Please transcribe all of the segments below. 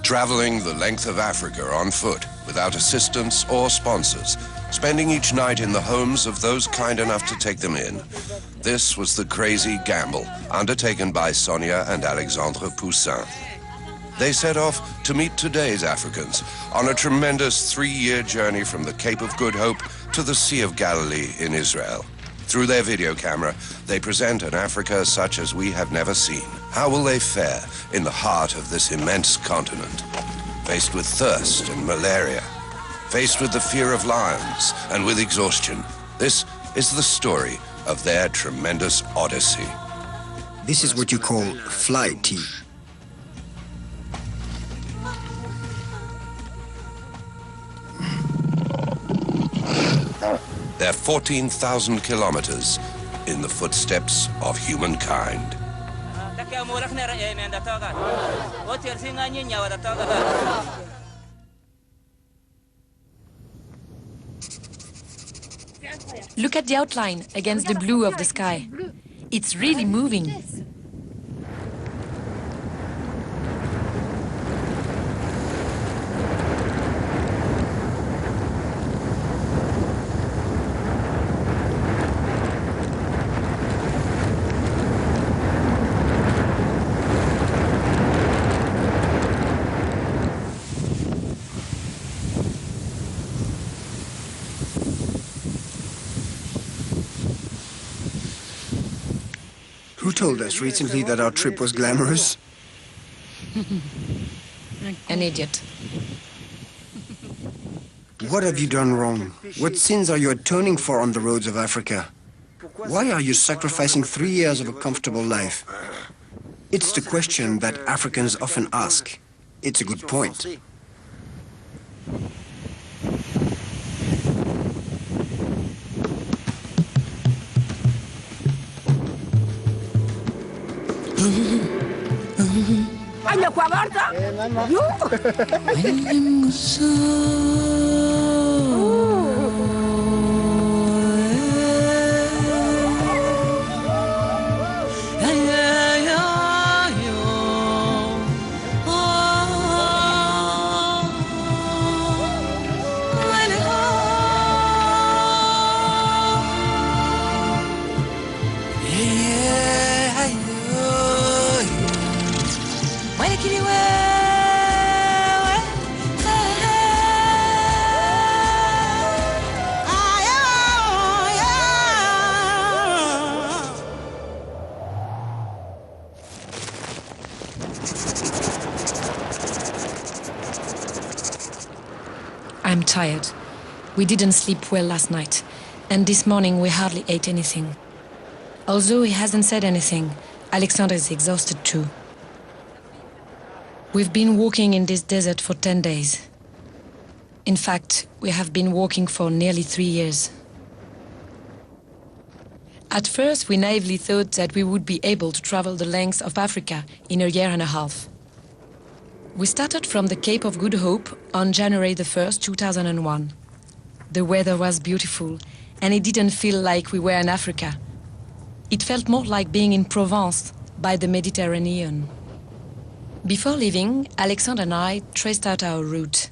traveling the length of Africa on foot without assistance or sponsors, spending each night in the homes of those kind enough to take them in. This was the crazy gamble undertaken by Sonia and Alexandre Poussin. They set off to meet today's Africans on a tremendous 3-year journey from the Cape of Good Hope to the Sea of Galilee in Israel. Through their video camera, they present an Africa such as we have never seen. How will they fare in the heart of this immense continent? Faced with thirst and malaria, faced with the fear of lions and with exhaustion. This is the story of their tremendous odyssey. This is what you call fly tea. They're 14,000 kilometers in the footsteps of humankind. Look at the outline against the blue of the sky. It's really moving. Who told us recently that our trip was glamorous? An idiot. What have you done wrong? What sins are you atoning for on the roads of Africa? Why are you sacrificing 3 years of a comfortable life? It's the question that Africans often ask. It's a good point. I'm tired. We didn't sleep well last night, and this morning we hardly ate anything. Although he hasn't said anything, Alexandre is exhausted too. We've been walking in this desert for 10 days. In fact, we have been walking for nearly 3 years. At first, we naively thought that we would be able to travel the length of Africa in a year and a half. We started from the Cape of Good Hope on January the 1st, 2001. The weather was beautiful, and it didn't feel like we were in Africa. It felt more like being in Provence by the Mediterranean. Before leaving, Alexandre and I traced out our route.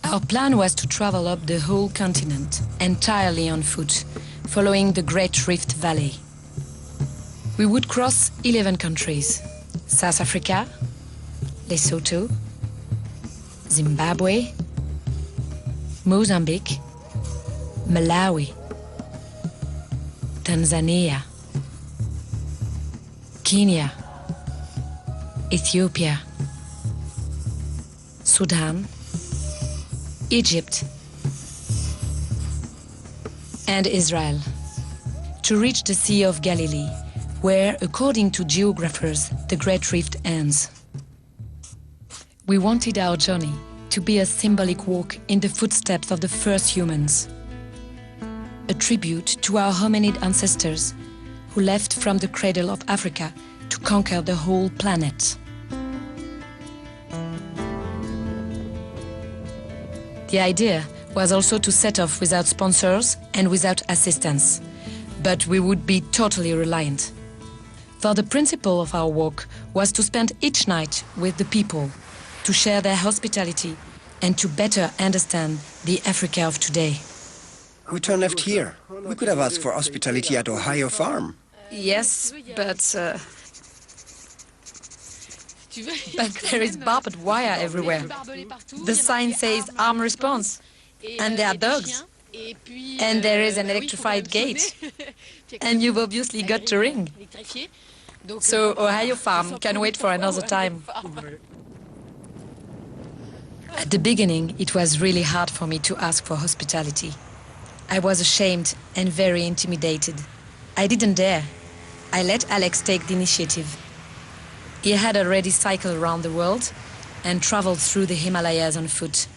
Our plan was to travel up the whole continent, entirely on foot, following the Great Rift Valley. We would cross 11 countries: South Africa, Lesotho, Zimbabwe, Mozambique, Malawi, Tanzania, Kenya, Ethiopia, Sudan, Egypt, and Israel, to reach the Sea of Galilee, where, according to geographers, the Great Rift ends. We wanted our journey to be a symbolic walk in the footsteps of the first humans, a tribute to our hominid ancestors who left from the cradle of Africa to conquer the whole planet. The idea was also to set off without sponsors and without assistance, but we would be totally reliant. For the principle of our walk was to spend each night with the people, to share their hospitality and to better understand the Africa of today. We turned left here. We could have asked for hospitality at Ohio Farm. Yes, but there is barbed wire everywhere. The sign says armed response, and there are dogs. And there is an electrified gate. And you've obviously got to ring. So Ohio Farm can wait for another time. At the beginning, it was really hard for me to ask for hospitality. I was ashamed and very intimidated. I didn't dare. I let Alex take the initiative. He had already cycled around the world and traveled through the Himalayas on foot,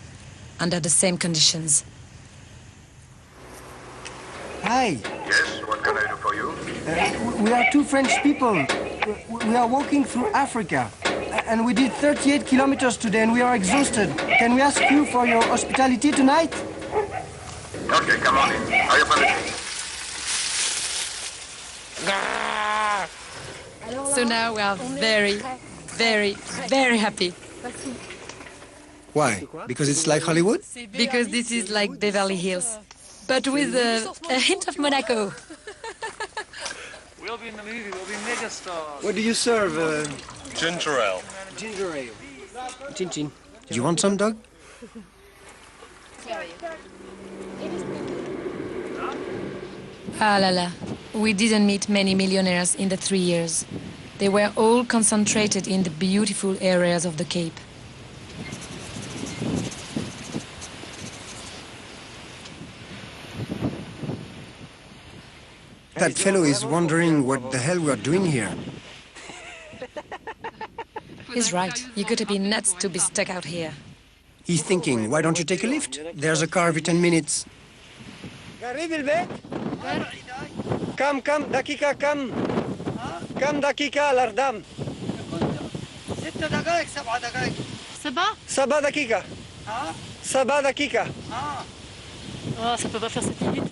under the same conditions. Hi. Yes, what can I do for you? We are two French people. We are walking through Africa. And we did 38 kilometers today and we are exhausted. Can we ask you for your hospitality tonight? Okay, come on in. Are you finished? So now we are very, very, very happy. Why? Because it's like Hollywood? Because this is like Beverly Hills, but with a hint of Monaco. We'll be in the movie, we'll be megastars. What do you serve? Ginger ale. Ginger ale. Chin chin. Do you want some, Doug? Ah la la. We didn't meet many millionaires in the 3 years. They were all concentrated in the beautiful areas of the Cape. That fellow is wondering what the hell we are doing here. He's right. You gotta be nuts to be stuck out here. He's thinking, why don't you take a lift? There's a car every 10 minutes. Come, dakika, come. Come, dakika, lardam. 6 دقائق 7 دقائق 7 dakika. 7 dakika. Ça peut pas faire cette limite.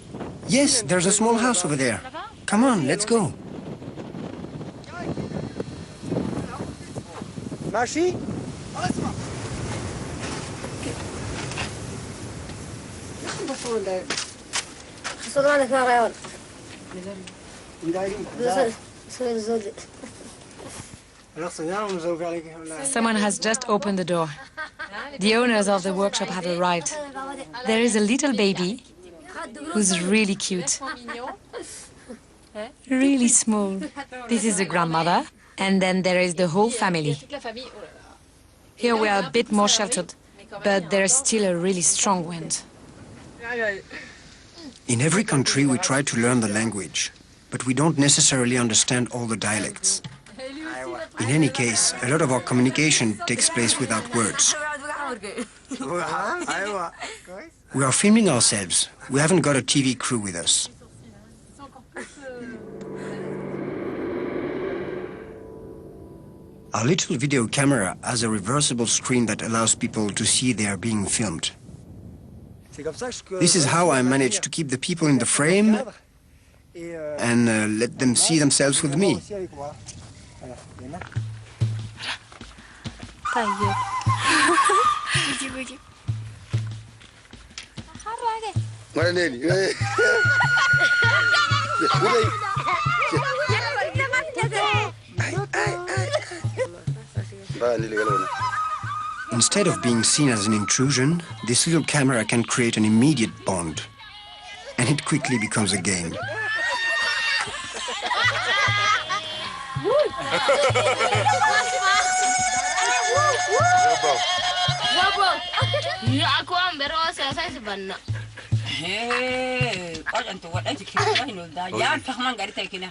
Yes, there's a small house over there. Come on, let's go. ماشي؟ اسمع خسرانك يا ريال Someone has just opened the door. The owners of the workshop have arrived. There is a little baby who's really cute. Really small. This is the grandmother, and then there is the whole family. Here we are a bit more sheltered, but there is still a really strong wind. In every country, we try to learn the language, but we don't necessarily understand all the dialects. In any case, a lot of our communication takes place without words. We are filming ourselves. We haven't got a TV crew with us. Our little video camera has a reversible screen that allows people to see they are being filmed. This is how I manage to keep the people in the frame and let them see themselves with me. Instead of being seen as an intrusion, this little camera can create an immediate bond. And it quickly becomes a game.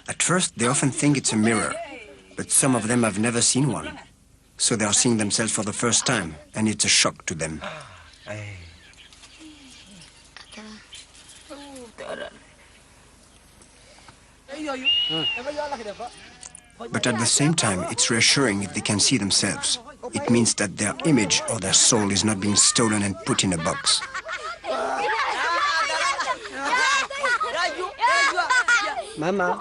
At first, they often think it's a mirror, but some of them have never seen one. So they are seeing themselves for the first time, and it's a shock to them. But at the same time, it's reassuring if they can see themselves. It means that their image or their soul is not being stolen and put in a box. Mama.